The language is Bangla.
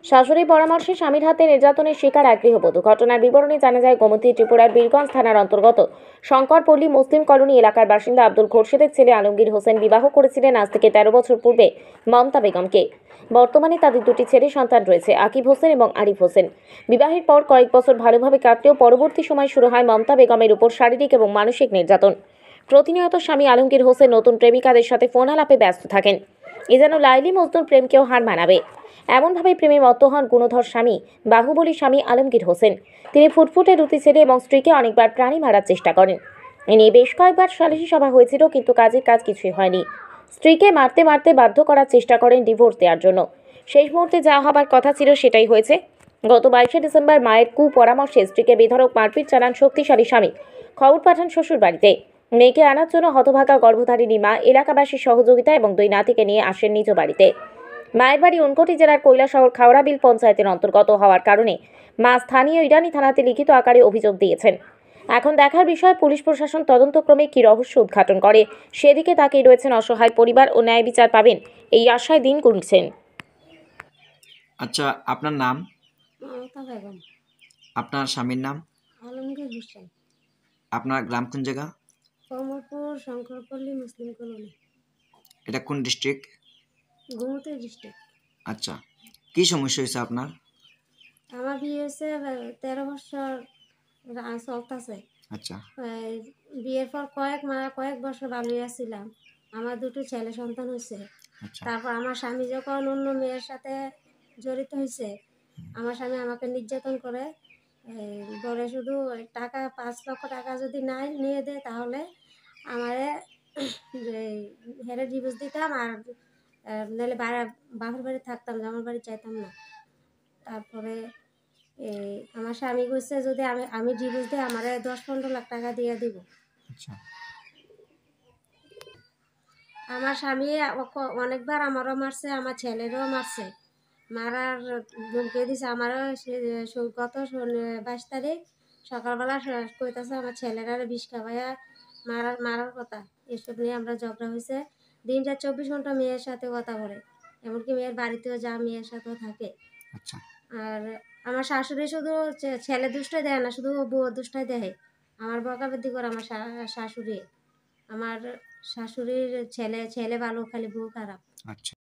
শাশুড়ি পরামর্শে স্বামীর হাতে নির্যাতনের শিকার এক গৃহবধূ। ঘটনার বিবরণী জানা যায় গোমতী ত্রিপুরার বীরগঞ্জ থানার অন্তর্গত শঙ্করপল্লী মুসলিম কলোনি এলাকার বাসিন্দা আব্দুল খোরশেদের ছেলে আলমগীর হোসেন বিবাহ করেছিলেন আজ থেকে 13 বছর পূর্বে মমতা বেগমকে। বর্তমানে তাদের দুটি ছেলে সন্তান রয়েছে, আকিব হোসেন এবং আরিফ হোসেন। বিবাহের পর কয়েক বছর ভালোভাবে কাটলেও পরবর্তী সময় শুরু হয় মমতা বেগমের উপর শারীরিক এবং মানসিক নির্যাতন। প্রতিনিয়ত স্বামী আলমগীর হোসেন নতুন প্রেমিকাদের সাথে ফোন আলাপে ব্যস্ত থাকেন। এ যেন লাইলি মজনুর প্রেমকেও হার মানাবে। এমনভাবে প্রেমে মত্ত হন গুণধর স্বামী, বাহুবলী স্বামী আলমগীর হোসেন। তিনি ফুটফুটে দুটি ছেলে এবং স্ত্রীকে অনেকবার প্রাণী মারার চেষ্টা করেন। এ নিয়ে বেশ কয়েকবার সালিশি সভা হয়েছিল, কিন্তু কাজের কাজ কিছুই হয়নি। স্ত্রীকে মারতে মারতে বাধ্য করার চেষ্টা করেন ডিভোর্স দেওয়ার জন্য। শেষ মুহূর্তে যা হবার কথা ছিল সেটাই হয়েছে। গত 22শে ডিসেম্বর মায়ের কুপরামর্শে স্ত্রীকে বেধড়ক মারপিট চালান শক্তিশালী স্বামী। খবর পাঠান শ্বশুর বাড়িতে। মেয়েকে আনার জন্য হতভাগা গর্ভধারিণী মা এলাকাবাসীর সহযোগিতা এবং দুই নাতিকে নিয়ে আসেন নিজ বাড়িতে। মায়ের বাড়ি ঊনকোটি জেলার কৈলাসহর খাওড়াবিল পঞ্চায়েতের অন্তর্গত হওয়ার কারণে মা স্থানীয় ইরানি থানাতে লিখিত আকারে অভিযোগ দিয়েছেন। এখন দেখার বিষয় পুলিশ প্রশাসন তদন্তক্রমে কী রহস্য উদ্ঘাটন করে। সেদিকে তাকিয়ে রয়েছেন অসহায় পরিবার ও ন্যায় বিচার পাবেন এই আশায় দিন গুনছেন। আচ্ছা, আপনার নাম? মমতা বেগম। আপনার স্বামীর নাম? আলমগীর হোসেন। আপনার গ্রাম কোন জায়গা? Kamalpur Shankarpalli Muslim colony. এটা কোন ডিস্ট্রিক্ট? গোমতী ডিস্ট্রিক্ট। আচ্ছা, কি সমস্যা হয়েছে আপনার? আমার বিয়ে হয়েছে 13 বছর চলতেছে। আচ্ছা, বিয়ের পর কয়েক বছর ভালোই ছিলাম। আমার দুটো ছেলে সন্তান হয়েছে। আচ্ছা, তারপর আমার স্বামী যখন অন্য মেয়ের সাথে জড়িত হয়েছে, আমার স্বামী আমাকে নির্যাতন করে। বলে শুধু টাকা 5 লক্ষ টাকা যদি না নিয়ে দেয় তাহলে আমারে হেরে ডিভোর্স দিতাম, আর নাহলে বাপের বাড়ি থাকতাম, আমার বাড়ি চাইতাম না। তারপরে আমার স্বামী কইছে যদি আমি ডিভোর্স দিই আমারে 10-15 লাখ টাকা দিয়ে দিব। আচ্ছা, আমার স্বামী অনেকবার আমারও মারছে, আমার ছেলেরও মারছে, মারার ধমকি দিছে আমারও। গত 22 তারিখ সকালবেলা কইতাছে আমার ছেলেরা বিষ খাওয়াইয়া মারার কথা। এসব নিয়ে আমরা ঝগড়া হয়েছে। দিন রাত 24 ঘন্টা মেয়ের সাথে কথা বলে, এমনকি মেয়ের বাড়িতেও যা মেয়ের সাথেও থাকে। আচ্ছা, আর আমার শাশুড়ি শুধু ছেলে দুষ্টাই দেয় না, শুধু বউ দুষ্টাই দেয়। আমার বকাবকি করে আমার শাশুড়ি। আমার শাশুড়ির ছেলে ভালো, খালি বউ খারাপ। আচ্ছা।